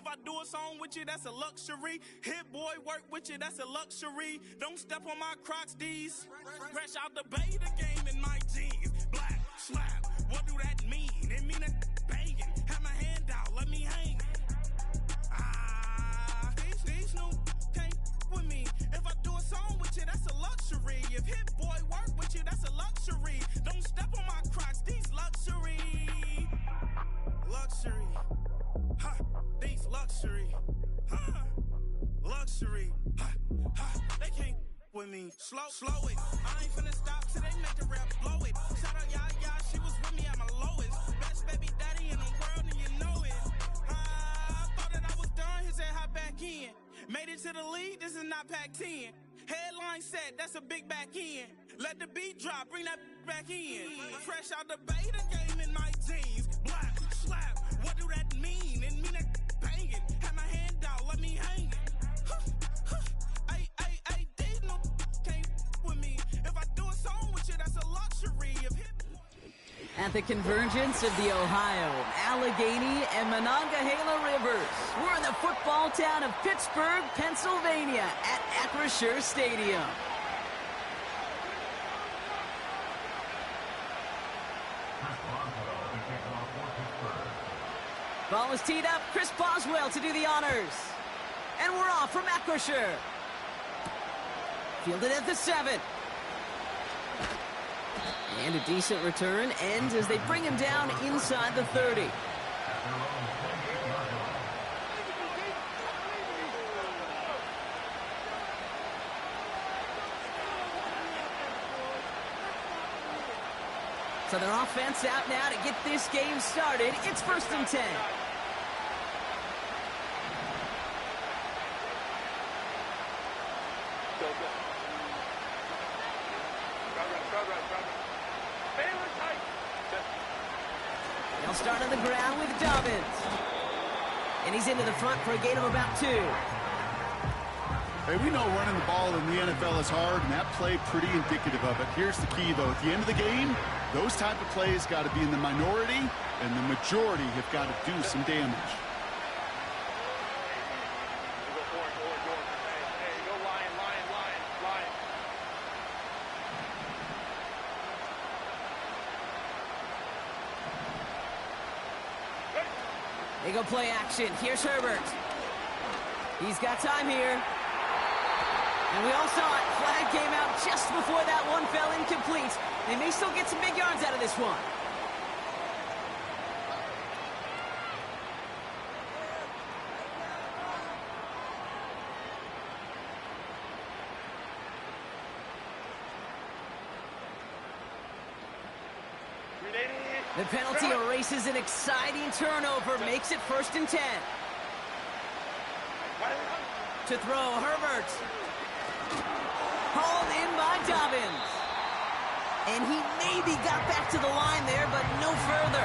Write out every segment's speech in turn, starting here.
If I do a song with you, that's a luxury. Hit boy work with you, that's a luxury. Don't step on my Crocs, D's. Fresh out the bay, the game in my jeans. Black, slap, what do that mean? It mean a banging. Have my hand out, let me hang. These new can't with me. If I do a song with you, that's a luxury. If hit boy work with you, that's a luxury. Don't step on my Crocs, these luxury. Luxury. Ha, these luxury. Ha, luxury. Ha, ha, they can't with me. Slow it. I ain't finna stop till they make the rap blow it. Shout out, yeah, she was with me at my lowest. Best baby daddy in the world, and you know it. I thought that I was done, he said hop back in. Made it to the league, this is not Pac-10. Headline set, that's a big back end. Let the beat drop, bring that back in. Fresh out the bay, the game in my jeans. Black, slap, what do that mean? It mean that banging. Have my hand out, let me hang it. These no can't with me. If I do a song with you, that's a luxury. At the convergence of the Ohio, Allegheny, and Monongahela Rivers, we're in the football town of Pittsburgh, Pennsylvania, at Acrisure Stadium. Ball is teed up. Chris Boswell to do the honors. And we're off from Acrisure. Fielded at the 7. And a decent return ends as they bring him down inside the 30. So their offense out now to get this game started. It's 1st and 10. They'll start on the ground with Dobbins. And he's into the front for a gain of about 2. Hey, we know running the ball in the NFL is hard, and that play pretty indicative of it. Here's the key, though. At the end of the game, those type of plays got to be in the minority, and the majority have got to do some damage. They go play action. Here's Herbert. He's got time here. And we all saw it. Flag came out just before that one fell incomplete. They may still get some big yards out of this one. The penalty erases an exciting turnover, makes it 1st and 10. To throw, Herbert. Hauled in by Dobbins. And he maybe got back to the line there, but no further.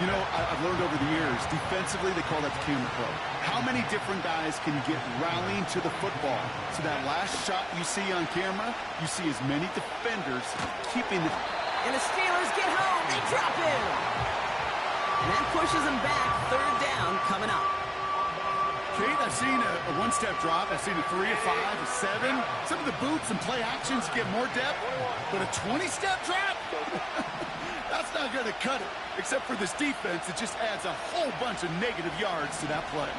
You know, I've learned over the years, defensively, they call that the camera pro. How many different guys can you get rallying to the football? So that last shot you see on camera, you see as many defenders keeping the... And the Steelers get home. They drop him. And that pushes them back. 3rd down coming up. Kate, I've seen a one-step drop. I've seen a 3, a 5, a 7. Some of the boots and play actions get more depth. But a 20-step drop? That's not going to cut it. Except for this defense, it just adds a whole bunch of negative yards to that play.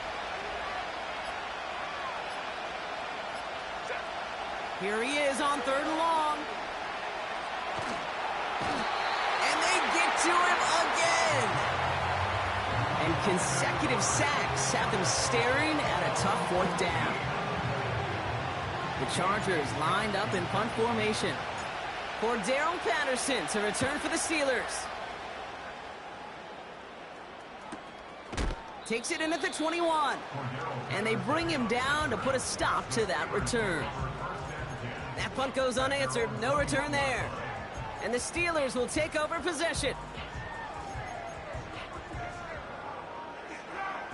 Here he is on 3rd and long. And they get to him again. And consecutive sacks have them staring at a tough 4th down. The Chargers lined up in punt formation. For Darrell Patterson to return for the Steelers. Takes it in at the 21. And they bring him down to put a stop to that return. That punt goes unanswered. No return there. And the Steelers will take over possession.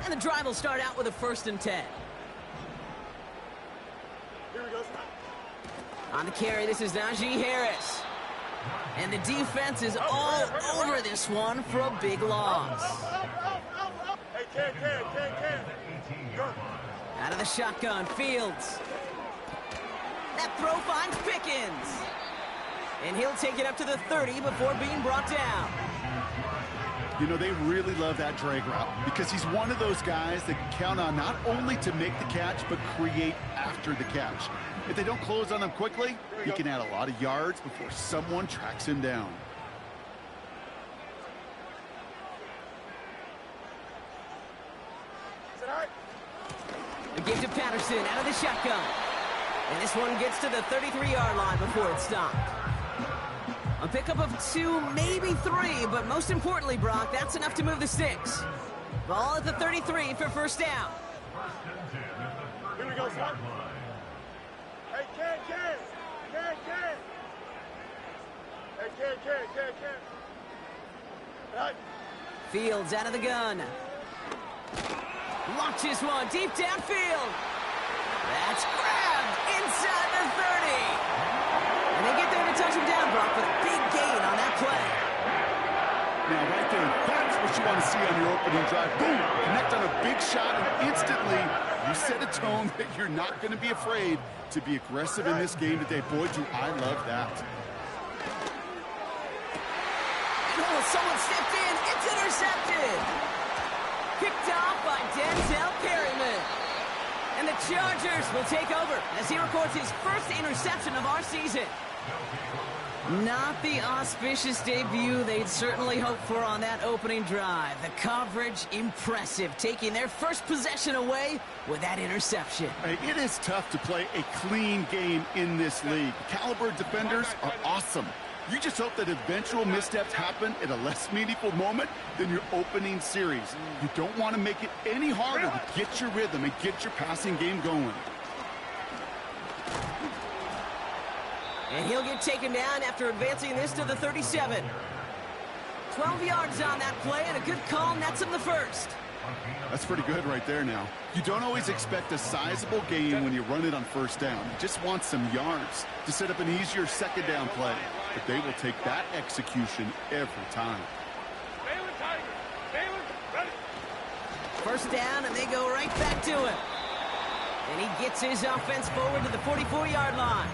And the drive will start out with a 1st and 10. Here we go. On the carry, this is Najee Harris. And the defense is all over this one for a big loss. Hey, Out of the shotgun, Fields. That throw finds Pickens. And he'll take it up to the 30 before being brought down. You know, they really love that drag route because he's one of those guys that can count on not only to make the catch, but create after the catch. If they don't close on him quickly, he can add a lot of yards before someone tracks him down. The give to Patterson out of the shotgun. And this one gets to the 33-yard line before it's stopped. A pickup of 2, maybe 3, but most importantly, Brock, that's enough to move the sticks. Ball at the 33 for first down. Here we go, son. Hey, Ken. Hey, Ken. Right. Fields out of the gun. Launches one deep downfield. That's grabbed inside the 30. And they get there to touch him down, Brock, with a big gain on that play. Now, right there, that's what you want to see on your opening drive. Boom! Connect on a big shot, and instantly you set a tone that you're not going to be afraid to be aggressive in this game today. Boy, do I love that. Oh, someone stepped in. It's intercepted. Picked off by Denzel Perryman. And the Chargers will take over as he records his first interception of our season. Not the auspicious debut they'd certainly hoped for on that opening drive. The coverage, impressive, taking their first possession away with that interception. Hey, it is tough to play a clean game in this league. Caliber defenders are awesome. You just hope that eventual missteps happen at a less meaningful moment than your opening series. You don't want to make it any harder to get your rhythm and get your passing game going. And he'll get taken down after advancing this to the 37. 12 yards on that play, and a good call nets him the first. That's pretty good right there now. You don't always expect a sizable gain when you run it on first down. You just want some yards to set up an easier second down play. But they will take that execution every time. First down, and they go right back to him. And he gets his offense forward to the 44-yard line.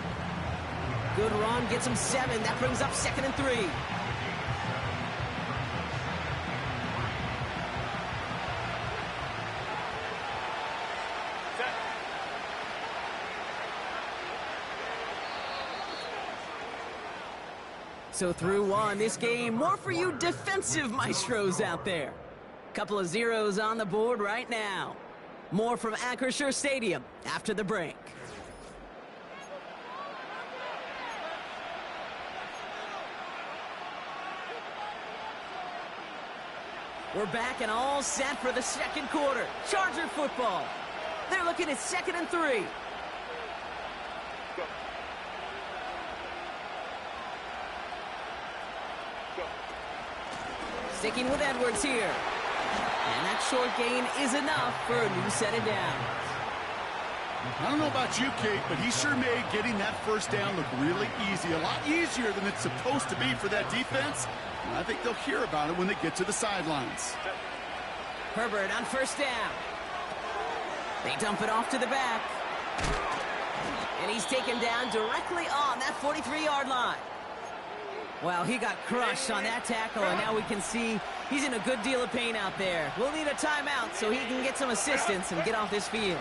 Good run, gets him 7. That brings up 2nd and 3. So through one, this game, more for you defensive maestros out there. Couple of zeros on the board right now. More from Acrisure Stadium after the break. We're back and all set for the second quarter. Charger football. They're looking at 2nd and 3. Sticking with Edwards here. And that short gain is enough for a new set of downs. I don't know about you, Kate, but he sure made getting that first down look really easy. A lot easier than it's supposed to be for that defense. And I think they'll hear about it when they get to the sidelines. Herbert on first down. They dump it off to the back. And he's taken down directly on that 43-yard line. Well, he got crushed on that tackle, and now we can see he's in a good deal of pain out there. We'll need a timeout so he can get some assistance and get off this field.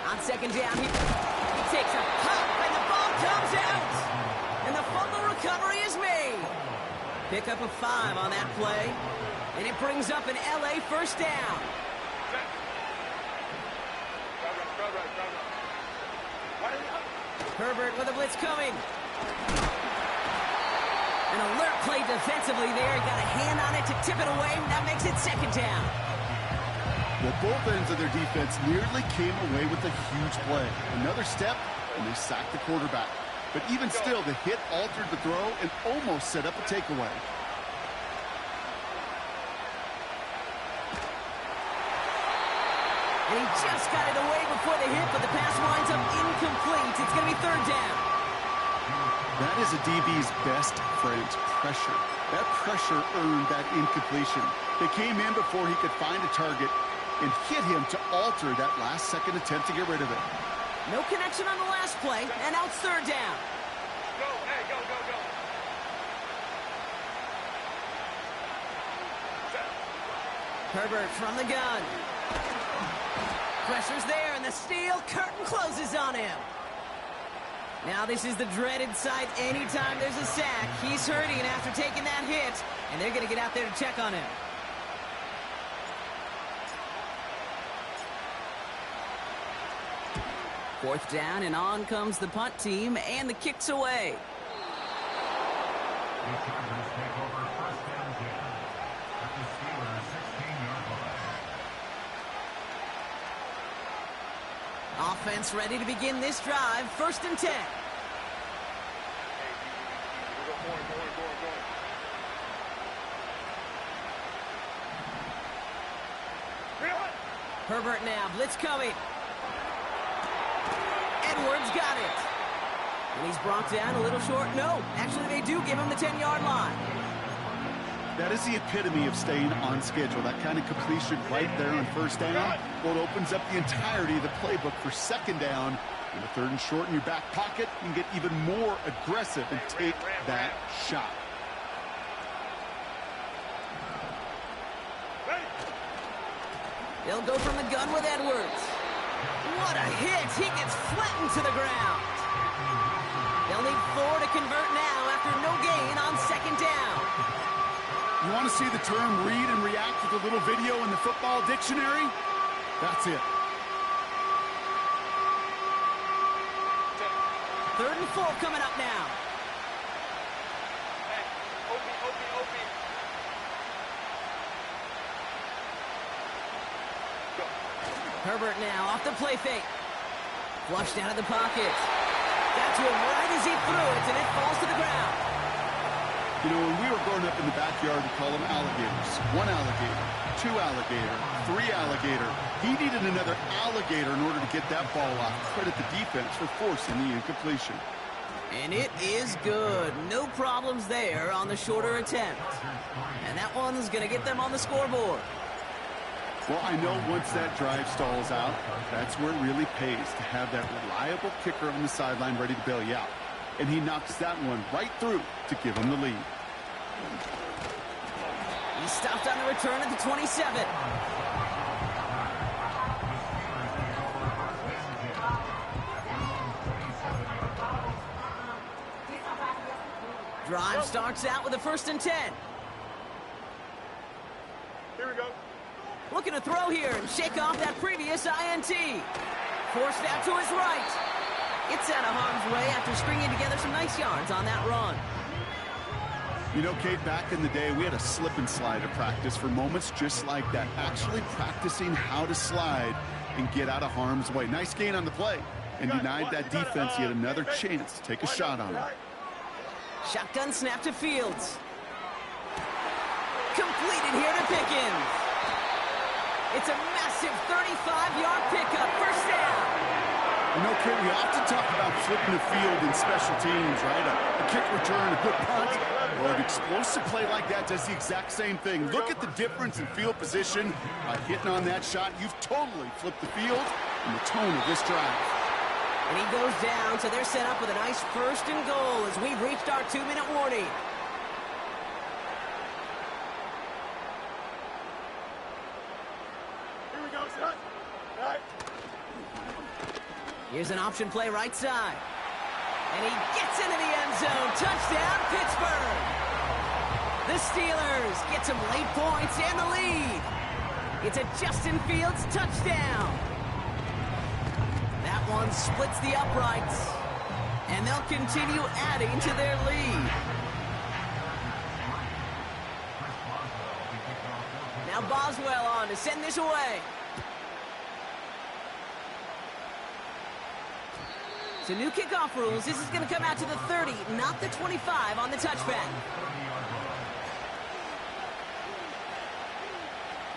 On second down, he takes a hop, and the ball comes out. And the fumble recovery is made. Pick up a 5 on that play, and it brings up an LA first down. Herbert with a blitz coming. An alert play defensively there. Got a hand on it to tip it away. That makes it 2nd down. Well, both ends of their defense nearly came away with a huge play. Another step, and they sacked the quarterback. But even still, the hit altered the throw and almost set up a takeaway. And he just got it away before the hit, but the pass winds up incomplete. It's going to be 3rd down. That is a DB's best friend, pressure. That pressure earned that incompletion. They came in before he could find a target and hit him to alter that last-second attempt to get rid of it. No connection on the last play, and now it's third down. Go, hey, go, go, go. Herbert from the gun. Pressure's there, and the steel curtain closes on him. Now this is the dreaded sight anytime there's a sack. He's hurting after taking that hit, and they're going to get out there to check on him. Fourth down, and on comes the punt team, and the kick's away. The Chargers take over first and 10 at the Steelers' 16-yard line. Offense ready to begin this drive. First and 10. Hey, go forward. Herbert now, blitz coming. Edwards got it. And he's brought down a little short. No, actually they do give him the 10-yard line. That is the epitome of staying on schedule. That kind of completion right there on first down. Well, it opens up the entirety of the playbook for second down. In the third and short in your back pocket, you can get even more aggressive and take that shot. They'll go from the gun with Edwards. What a hit! He gets flattened to the ground. They'll need 4 to convert now after no gain on second down. You want to see the term read and react with a little video in the football dictionary? That's it. Third and 4 coming up now. Hey, Opie. Go. Herbert now off the play fake. Flushed out of the pocket. Got to him right as he threw it, and it falls to the ground. You know, when we were growing up in the backyard, we call them alligators. 1 alligator, 2 alligator, 3 alligator. He needed another alligator in order to get that ball off. Credit the defense for forcing the incompletion. And it is good. No problems there on the shorter attempt. And that one's going to get them on the scoreboard. Well, I know once that drive stalls out, that's where it really pays to have that reliable kicker on the sideline ready to bail you out. And he knocks that one right through to give him the lead. He stopped on the return at the 27. Drive starts out with a first and 10. Here we go. Looking to throw here and shake off that previous INT. Forced out to his right. It's out of harm's way after stringing together some nice yards on that run. You know, Kate, back in the day, we had a slip and slide to practice for moments just like that. Actually practicing how to slide and get out of harm's way. Nice gain on the play. And denied that defense yet another chance to take a shot on him. Shotgun snap to Fields. Completed here to Pickens. It's a massive 35-yard pickup. First down. You know, Kate, we often talk about flipping the field in special teams, right? A kick return, a good punt. Well, an explosive play like that does the exact same thing. Look at the difference in field position. By hitting on that shot, you've totally flipped the field and the tone of this drive. And he goes down, so they're set up with a nice first and goal as we've reached our 2-minute warning. Here we go, son. All right. Here's an option play right side. And he gets into the end zone. Touchdown, Pittsburgh. The Steelers get some late points and the lead. It's a Justin Fields touchdown. That one splits the uprights. And they'll continue adding to their lead. Now Boswell on to send this away. So new kickoff rules. This is going to come out to the 30, not the 25 on the touchback.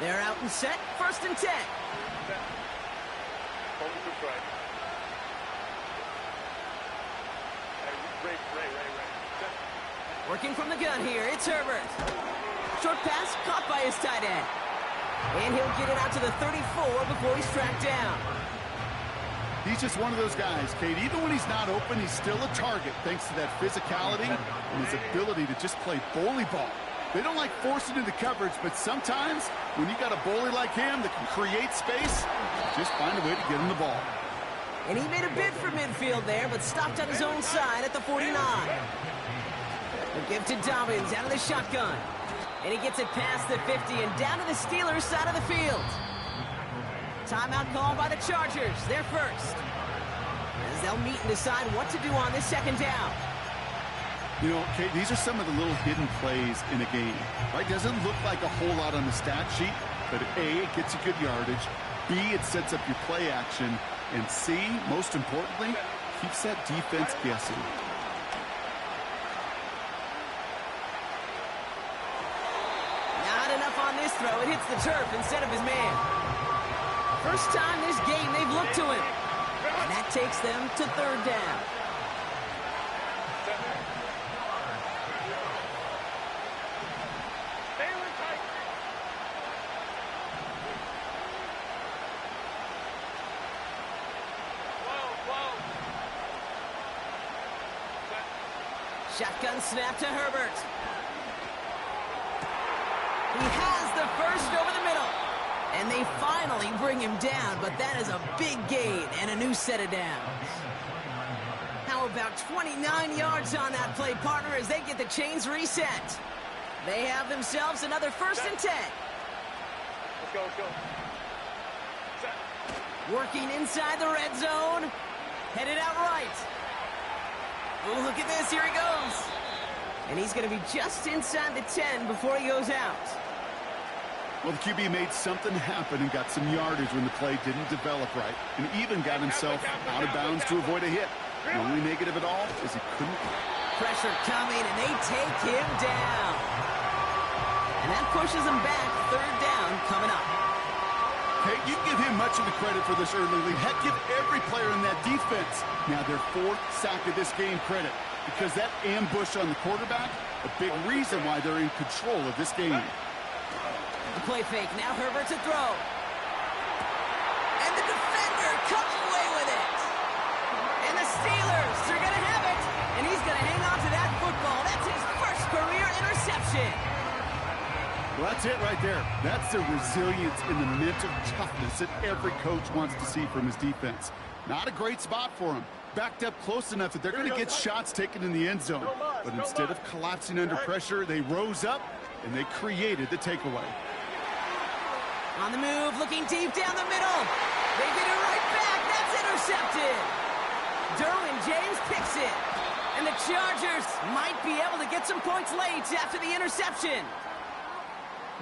They're out and set. First and 10. Hold it to right. Hey, Ray. Working from the gun here, it's Herbert. Short pass caught by his tight end. And he'll get it out to the 34 before he's tracked down. He's just one of those guys, Kate. Even when he's not open, he's still a target thanks to that physicality and his ability to just play bully ball. They don't like forcing into coverage, but sometimes when you got a bully like him that can create space, just find a way to get him the ball. And he made a bid for midfield there, but stopped on his own side at the 49. He'll give to Dobbins out of the shotgun. And he gets it past the 50 and down to the Steelers' side of the field. Timeout called by the Chargers. They're first, as they'll meet and decide what to do on this second down. You know, Kate, these are some of the little hidden plays in a game, right? Doesn't look like a whole lot on the stat sheet, but A, it gets you good yardage. B, it sets up your play action. And C, most importantly, keeps that defense guessing. Not enough on this throw. It hits the turf instead of his man. First time this game they've looked to him. And that takes them to third down. Shotgun snap to Herbert. He has the first over the middle. And they finally bring him down, but that is a big gain and a new set of downs. How about 29 yards on that play, partner, as they get the chains reset. They have themselves another 1st and 10. Let's go. Set. Working inside the red zone. Headed out right. Oh, look at this. Here he goes. And he's going to be just inside the 10 before he goes out. Well, the QB made something happen and got some yardage when the play didn't develop right, and even got himself out of bounds to avoid a hit. The only negative at all is he couldn't. Pressure coming, and they take him down. And that pushes him back. Third down coming up. Hey, you give him much of the credit for this early lead. Heck, give every player in that defense now their 4th sack of this game credit, because that ambush on the quarterback, a big reason why they're in control of this game. The play fake. Now Herbert to throw. And the defender comes away with it. And the Steelers are going to have it. And he's going to hang on to that football. That's his first career interception. Well, that's it right there. That's the resilience and the mental toughness that every coach wants to see from his defense. Not a great spot for him. Backed up close enough that they're going to get shots taken in the end zone. But instead of collapsing under pressure, they rose up and they created the takeaway. On the move, looking deep down the middle. They get it right back. That's intercepted. Derwin James picks it. And the Chargers might be able to get some points late after the interception.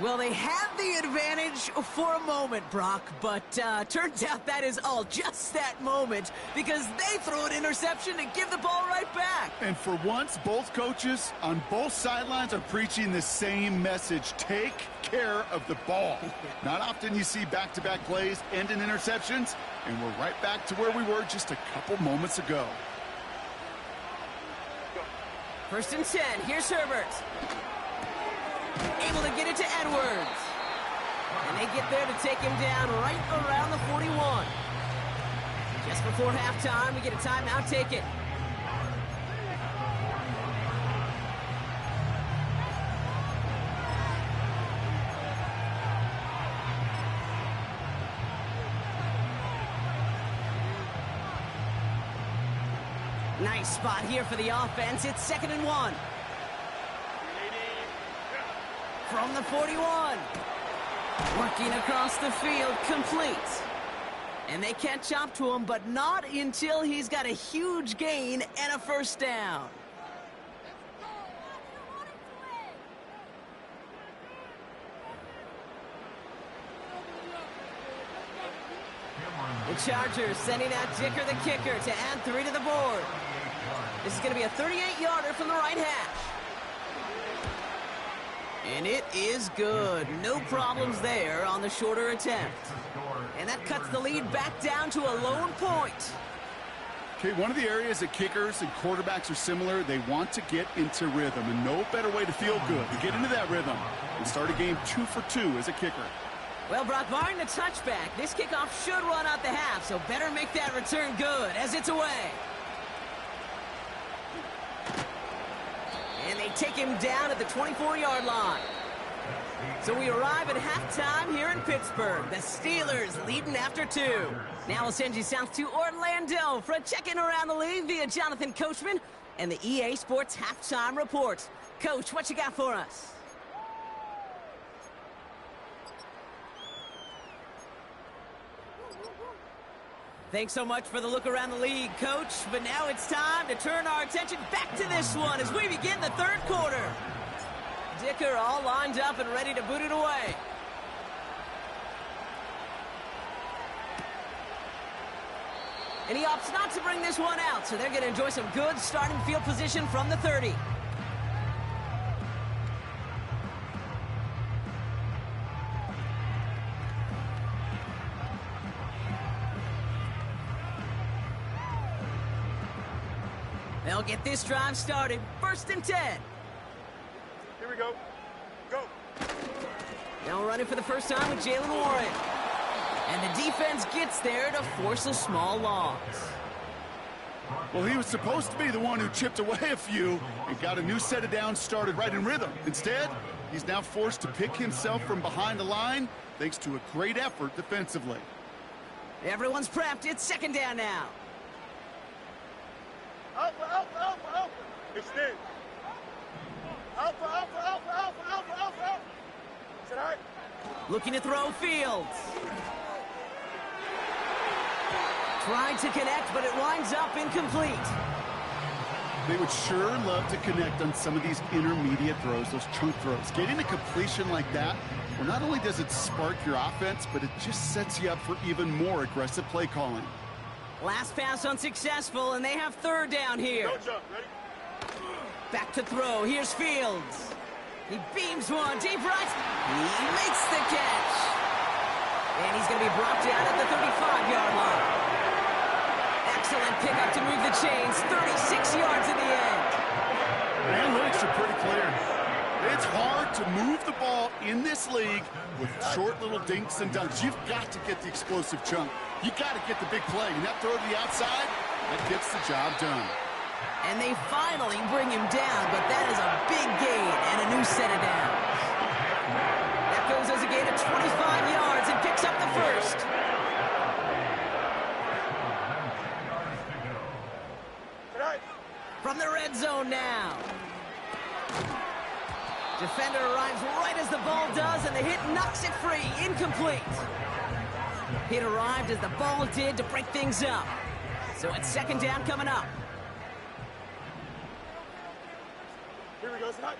Well, they had the advantage for a moment, Brock, but turns out that is all just that moment, because they throw an interception to give the ball right back. And for once, both coaches on both sidelines are preaching the same message. Take care of the ball. Not often you see back-to-back plays end in interceptions, and we're right back to where we were just a couple moments ago. 1st and 10. Here's Herbert. Able to get it to Edwards. And they get there to take him down right around the 41. Just before halftime, we get a timeout. Take it. Nice spot here for the offense. It's 2nd and 1. From the 41. Working across the field, complete. And they can't chop to him, but not until he's got a huge gain and a 1st down. The Chargers sending out Dicker the kicker to add 3 to the board. This is going to be a 38-yarder from the right hash. And it is good. No problems there on the shorter attempt. And that cuts the lead back down to a lone point. Okay, one of the areas that kickers and quarterbacks are similar, they want to get into rhythm, and no better way to feel good to get into that rhythm and start a game 2 for 2 as a kicker. Well, Brock, barring the touchback, this kickoff should run out the half, so better make that return good as it's away. And they take him down at the 24-yard line. So we arrive at halftime here in Pittsburgh. The Steelers leading after 2. Now we'll send you south to Orlando for a check-in around the league via Jonathan Coachman and the EA Sports Halftime Report. Coach, what you got for us? Thanks so much for the look around the league, Coach. But now it's time to turn our attention back to this one as we begin the third quarter. Dicker all lined up and ready to boot it away. And he opts not to bring this one out, so they're going to enjoy some good starting field position from the 30. They'll get this drive started. 1st and 10. Here we go. Go. Now running for the first time with Jalen Warren. And the defense gets there to force a small loss. Well, he was supposed to be the one who chipped away a few and got a new set of downs started right in rhythm. Instead, he's now forced to pick himself from behind the line thanks to a great effort defensively. Everyone's prepped. It's 2nd down now. Alpha, alpha, alpha, alpha. Extend. Alpha, alpha, alpha, alpha, alpha, alpha, alpha. Is that all right? Looking to throw Fields. Tried to connect, but it winds up incomplete. They would sure love to connect on some of these intermediate throws, those chunk throws. Getting a completion like that, well, not only does it spark your offense, but it just sets you up for even more aggressive play calling. Last pass unsuccessful, and they have 3rd down here. Go jump. Ready? Back to throw. Here's Fields. He beams one deep right. He makes the catch. And he's going to be brought down at the 35-yard line. Excellent pickup to move the chains. 36 yards in the end. The analytics are pretty clear. It's hard to move the ball in this league with short little dinks and dunks. You've got to get the explosive chunk. You got to get the big play. And that throw to the outside, that gets the job done. And they finally bring him down, but that is a big gain and a new set of downs. That goes as a gain of 25 yards and picks up the first. From the red zone now. Defender arrives right as the ball does, and the hit knocks it free. Incomplete. Hit arrived as the ball did to break things up. So it's 2nd down coming up. Here we go, Snot.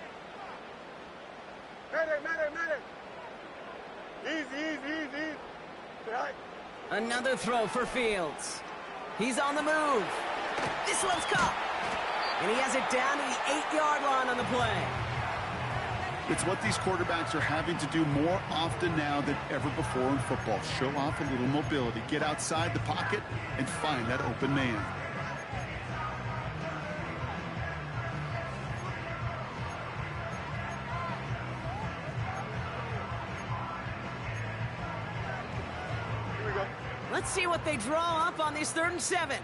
Madden. Easy. All right. Another throw for Fields. He's on the move. This one's caught. And he has it down to the 8-yard line on the play. It's what these quarterbacks are having to do more often now than ever before in football. Show off a little mobility. Get outside the pocket and find that open man. Here we go. Let's see what they draw up on this 3rd and 7.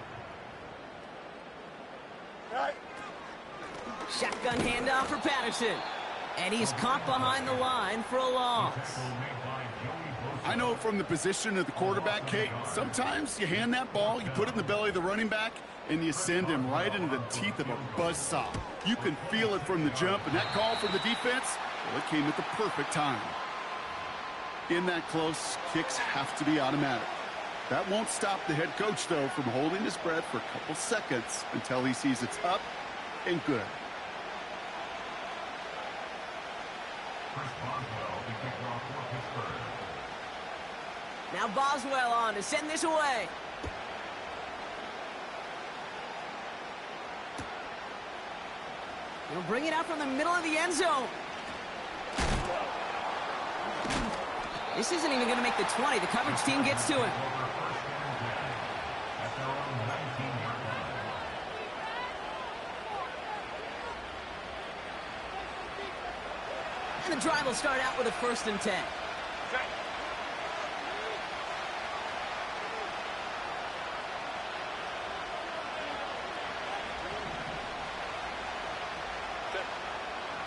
All right. Shotgun handoff for Patterson. And he's caught behind the line for a loss. I know from the position of the quarterback, Kate, sometimes you hand that ball, you put it in the belly of the running back, and you send him right into the teeth of a buzzsaw. You can feel it from the jump, and that call from the defense, well, it came at the perfect time. In that close, kicks have to be automatic. That won't stop the head coach, though, from holding his breath for a couple seconds until he sees it's up and good. Now Boswell on to send this away. He'll bring it out from the middle of the end zone. This isn't even going to make the 20. The coverage team gets to him. And the drive will start out with a 1st and 10.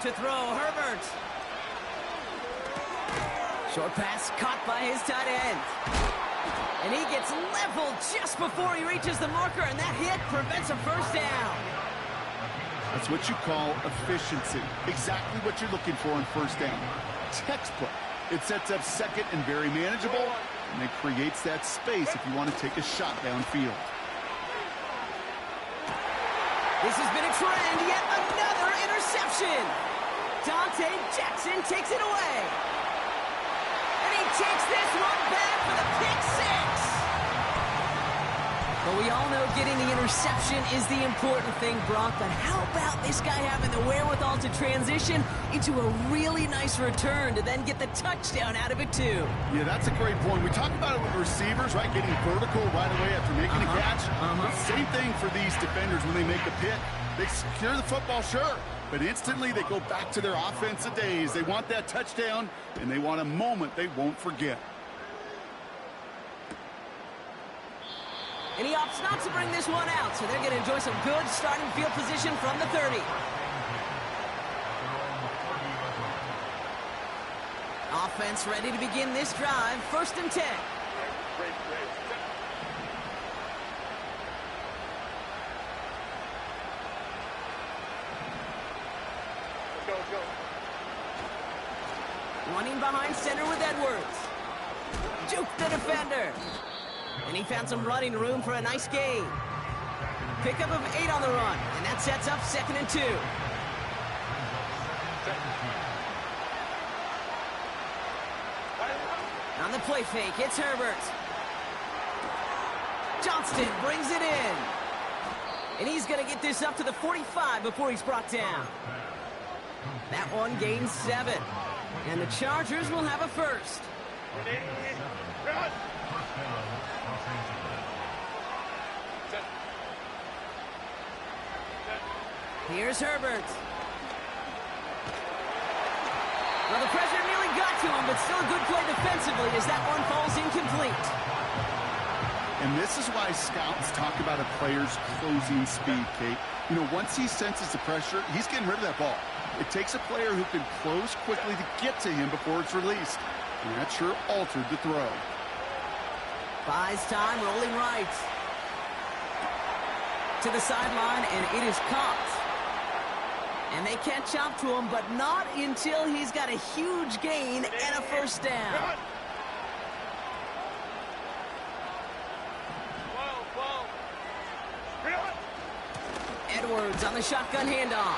To throw, Herbert. Short pass caught by his tight end. And he gets leveled just before he reaches the marker, and that hit prevents a 1st down. That's what you call efficiency. Exactly what you're looking for on 1st down. Textbook. It sets up 2nd and very manageable, and it creates that space if you want to take a shot downfield. This has been a trend, yet another interception. Dante Jackson takes it away. And he takes this one back for the pick 6. But we all know getting the interception is the important thing, Brock. But how about this guy having the wherewithal to transition into a really nice return to then get the touchdown out of it, too? Yeah, that's a great point. We talk about it with receivers, right? Getting vertical right away after making a catch. Same thing for these defenders when they make a pick. They secure the football, sure, but instantly they go back to their offensive days. They want that touchdown, and they want a moment they won't forget. And he opts not to bring this one out, so they're going to enjoy some good starting field position from the 30. Offense ready to begin this drive. 1st and 10. Great. Let's go. Running behind center with Edwards. Juke the defender. And he found some running room for a nice gain. Pickup of 8 on the run, and that sets up 2nd and 2. On the play fake, it's Herbert. Johnston brings it in. And he's going to get this up to the 45 before he's brought down. That one gains 7. And the Chargers will have a 1st. Here's Herbert. Well, the pressure nearly got to him, but still a good play defensively as that one falls incomplete. And this is why scouts talk about a player's closing speed, Kate. You know, once he senses the pressure, he's getting rid of that ball. It takes a player who can close quickly to get to him before it's released. And that sure altered the throw. Buys time, rolling right. To the sideline, and it is caught. And they catch up to him, but not until he's got a huge gain and a 1st down. Edwards on the shotgun handoff.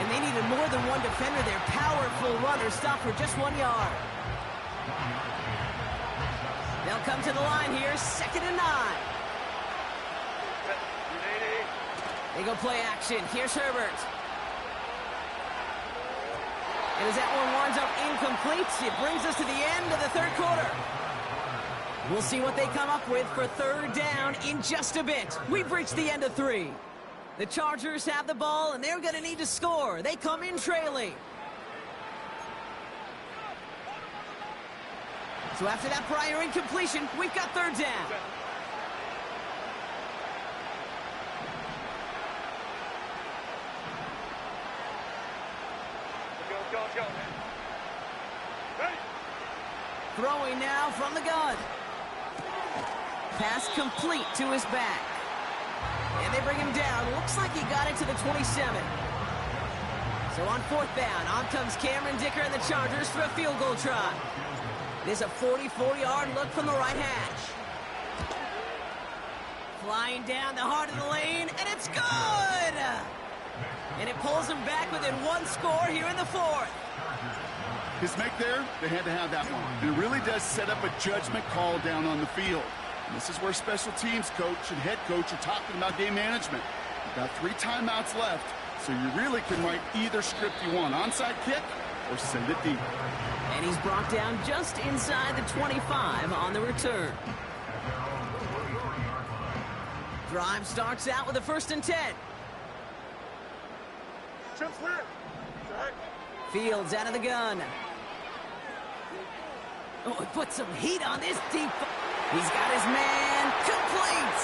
And they needed more than one defender there. Powerful runner stopped for just 1 yard. They'll come to the line here, 2nd and 9. They go play action. Here's Herbert. And as that one winds up incomplete, it brings us to the end of the 3rd quarter. We'll see what they come up with for 3rd down in just a bit. We've reached the end of 3. The Chargers have the ball, and they're going to need to score. They come in trailing. So after that prior incompletion, we've got 3rd down. Go. Ready? Throwing now from the gun. Pass complete to his back. And they bring him down. Looks like he got it to the 27. So on 4th down, on comes Cameron Dicker and the Chargers for a field goal try. It is a 44-yard look from the right hash. Flying down the heart of the lane, and it's good! And it pulls him back within 1 score here in the 4th. His make there, they had to have that one. And it really does set up a judgment call down on the field. And this is where special teams coach and head coach are talking about game management. You've got 3 timeouts left, so you really can write either script you want. Onside kick or send it deep. And he's brought down just inside the 25 on the return. Drive starts out with a 1st and 10. Chip clear. Fields out of the gun. Oh, he put some heat on this deep. He's got his man. Complete.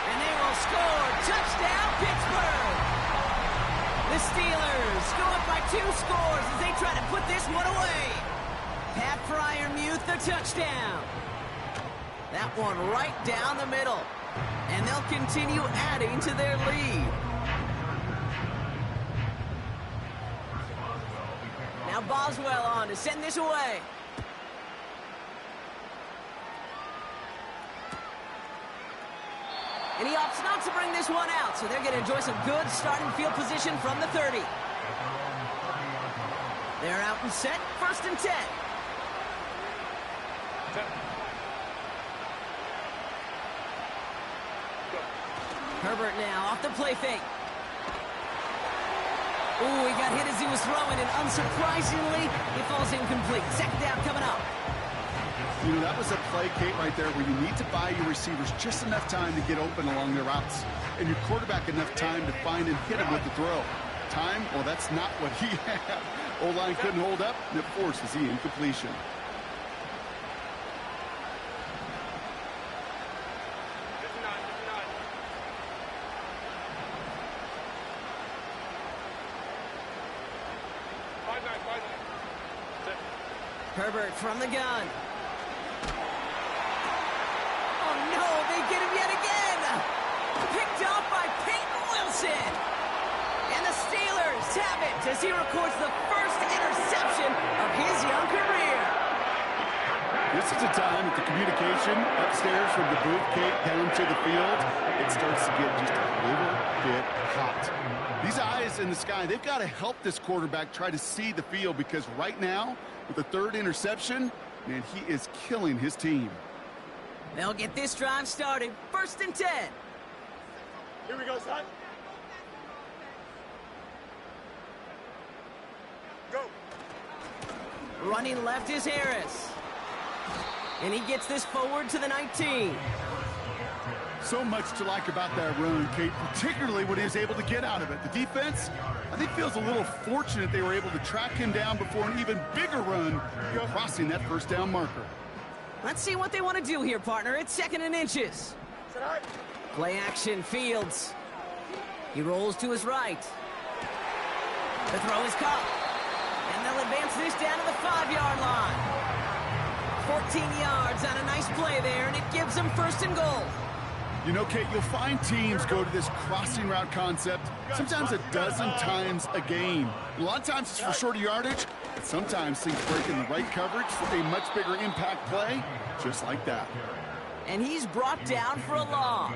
And they will score. Touchdown, Pittsburgh. The Steelers go up by 2 scores as they try to put this one away. Pat Fryermuth, the touchdown. That one right down the middle. And they'll continue adding to their lead. Now Boswell on to send this away. And he opts not to bring this one out, so they're going to enjoy some good starting field position from the 30. They're out and set, 1st and 10. Herbert now off the play fake. Ooh, he got hit as he was throwing, and unsurprisingly, it falls incomplete. 2nd down coming up. You know, that was a play, Kate, right there where you need to buy your receivers just enough time to get open along their routes, and your quarterback enough time to find and hit him with the throw. Time? Well, that's not what he had. O-line couldn't hold up, and it forces the incompletion. Herbert from the gun. Oh, no, they get him yet again. Picked off by Peyton Wilson. And the Steelers have it as he records the first interception of his young career. This is a time that the communication upstairs from the booth, Kate, down to the field, it starts to get just a little bit hot. These eyes in the sky, they've got to help this quarterback try to see the field, because right now, with the 3rd interception, man, he is killing his team. They'll get this drive started. 1st and 10. Here we go, son. Go. Running left is Harris. And he gets this forward to the 19. So much to like about that run, Kate, particularly what he was able to get out of it. The defense, I think, feels a little fortunate they were able to track him down before an even bigger run, crossing that 1st down marker. Let's see what they want to do here, partner. It's 2nd and inches. Play action, Fields. He rolls to his right. The throw is caught. And they'll advance this down to the 5-yard line. 14 yards on a nice play there, and it gives them 1st and goal. You know, Kate, you'll find teams go to this crossing route concept sometimes a dozen times a game. A lot of times it's for shorter yardage, but sometimes things break in the right coverage for a much bigger impact play, just like that. And he's brought down for a loss.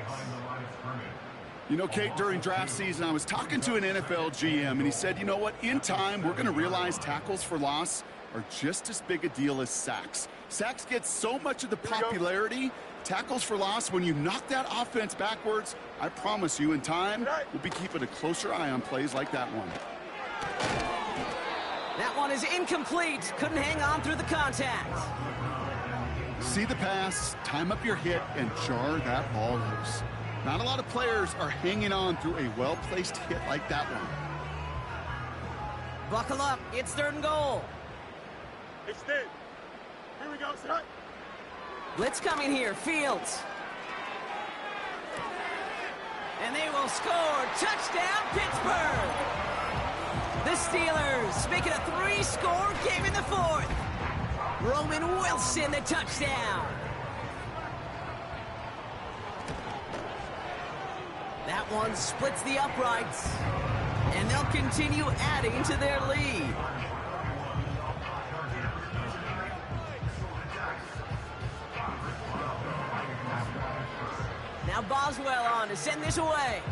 You know, Kate, during draft season, I was talking to an NFL GM, and he said, you know what, in time, we're going to realize tackles for loss are just as big a deal as sacks. Sacks get so much of the popularity. Tackles for loss, when you knock that offense backwards, I promise you, in time, we'll be keeping a closer eye on plays like that one. That one is incomplete. Couldn't hang on through the contact. See the pass, time up your hit, and jar that ball loose. Not a lot of players are hanging on through a well-placed hit like that one. Buckle up. It's 3rd and goal. Extend. Here we go, son. Blitz coming here. Fields. And they will score. Touchdown, Pittsburgh. The Steelers make it a 3-score game in the 4th. Roman Wilson, the touchdown. That one splits the uprights. And they'll continue adding to their lead. Now Boswell on to send this away.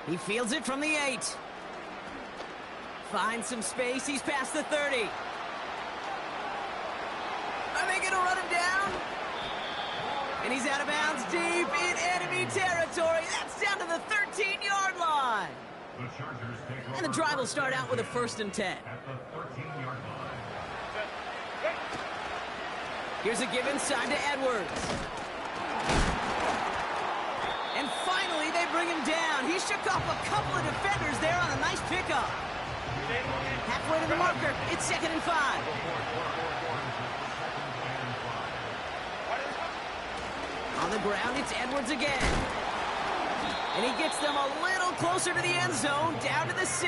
He fields it from the 8. Finds some space. He's past the 30. Are they going to run him down? And he's out of bounds deep in enemy territory. That's down to the 13-yard line. And the drive will start out with a 1st and 10. Here's a give inside to Edwards. off a couple of defenders there on a nice pickup. Halfway to the marker. It's 2nd and 5. On the ground, it's Edwards again. And he gets them a little closer to the end zone, down to the 6.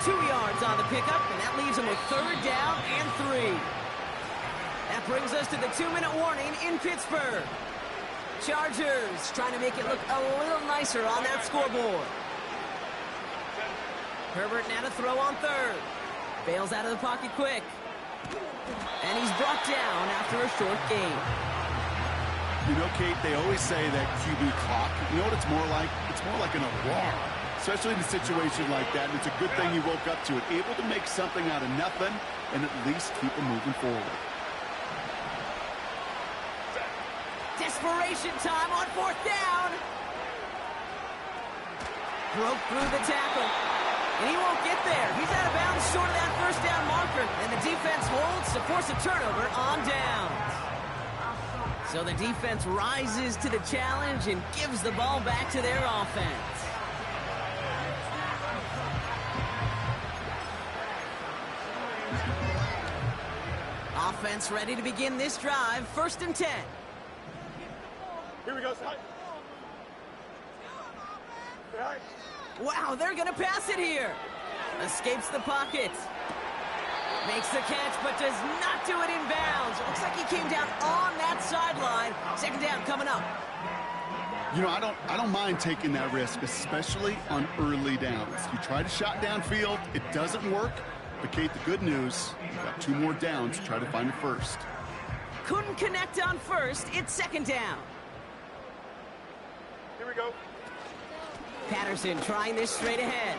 2 yards on the pickup, and that leaves him with 3rd down and 3. That brings us to the 2-minute warning in Pittsburgh. Chargers trying to make it look a little nicer on that scoreboard. Herbert now to throw on 3rd. Bails out of the pocket quick. And he's brought down after a short gain. You know, Kate, they always say that QB clock, you know what it's more like? It's more like an alarm, especially in a situation like that. And it's a good thing he woke up to it, able to make something out of nothing and at least keep him moving forward. Desperation time on 4th down. Broke through the tackle. And he won't get there. He's out of bounds short of that 1st down marker. And the defense holds to force a turnover on downs. So the defense rises to the challenge and gives the ball back to their offense. Offense ready to begin this drive. 1st and 10. Here we go, Scott. Wow, they're going to pass it here. Escapes the pocket. Makes the catch, but does not do it in bounds. It looks like he came down on that sideline. 2nd down coming up. You know, I don't mind taking that risk, especially on early downs. You try to shot downfield, it doesn't work. But, Kate, the good news, you've got 2 more downs to try to find a 1st. Couldn't connect on 1st. It's 2nd down. Here we go. Patterson trying this straight ahead.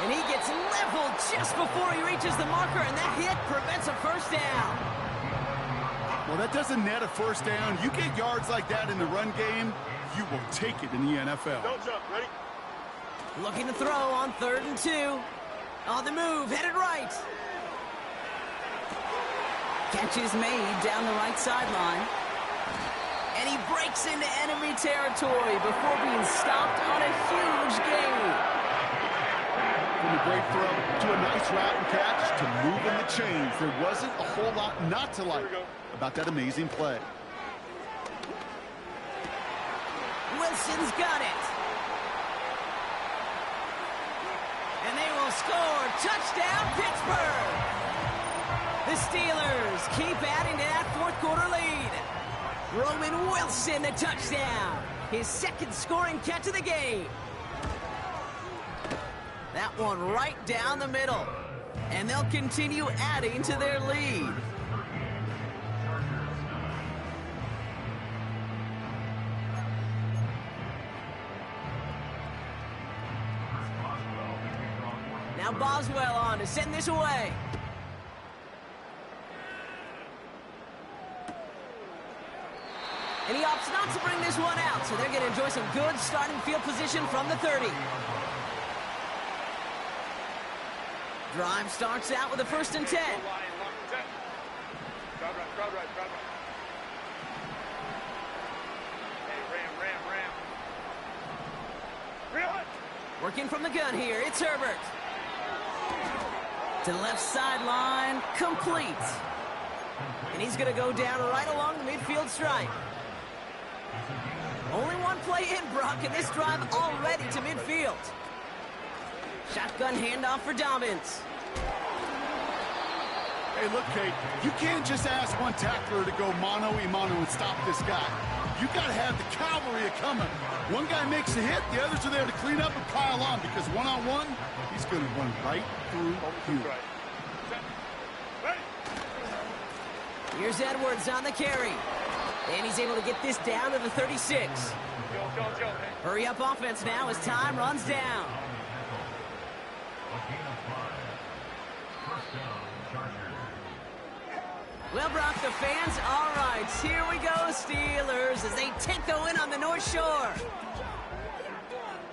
And he gets leveled just before he reaches the marker, and that hit prevents a 1st down. Well, that doesn't net a 1st down. You get yards like that in the run game, you will take it in the NFL. Don't jump. Ready? Looking to throw on 3rd and 2. On the move, headed right. Catch is made down the right sideline. And he breaks into enemy territory before being stopped on a huge gain. From a great throw to a nice route and catch to moving the chains. There wasn't a whole lot not to like about that amazing play. Wilson's got it. And they will score. Touchdown, Pittsburgh. The Steelers keep adding to that 4th quarter lead. Roman Wilson, the touchdown. His 2nd scoring catch of the game. That one right down the middle. And they'll continue adding to their lead. Now Boswell on to send this away. And he opts not to bring this one out, so they're going to enjoy some good starting field position from the 30. Drive starts out with a 1st and 10. Working from the gun here, it's Herbert. To the left sideline, complete. And he's going to go down right along the midfield stripe. Only one play in, Brock, and this drive already to midfield. Shotgun handoff for Dobbins. Hey, look, Kate, you can't just ask one tackler to go mano-a-mano and stop this guy. You got to have the cavalry coming. One guy makes a hit, the others are there to clean up and pile on, because one-on-one, he's going to run right through you. Here's Edwards on the carry. And he's able to get this down to the 36. Hurry up offense now as time runs down. Well, Brock, the fans, all right, here we go, Steelers, as they take the win on the North Shore.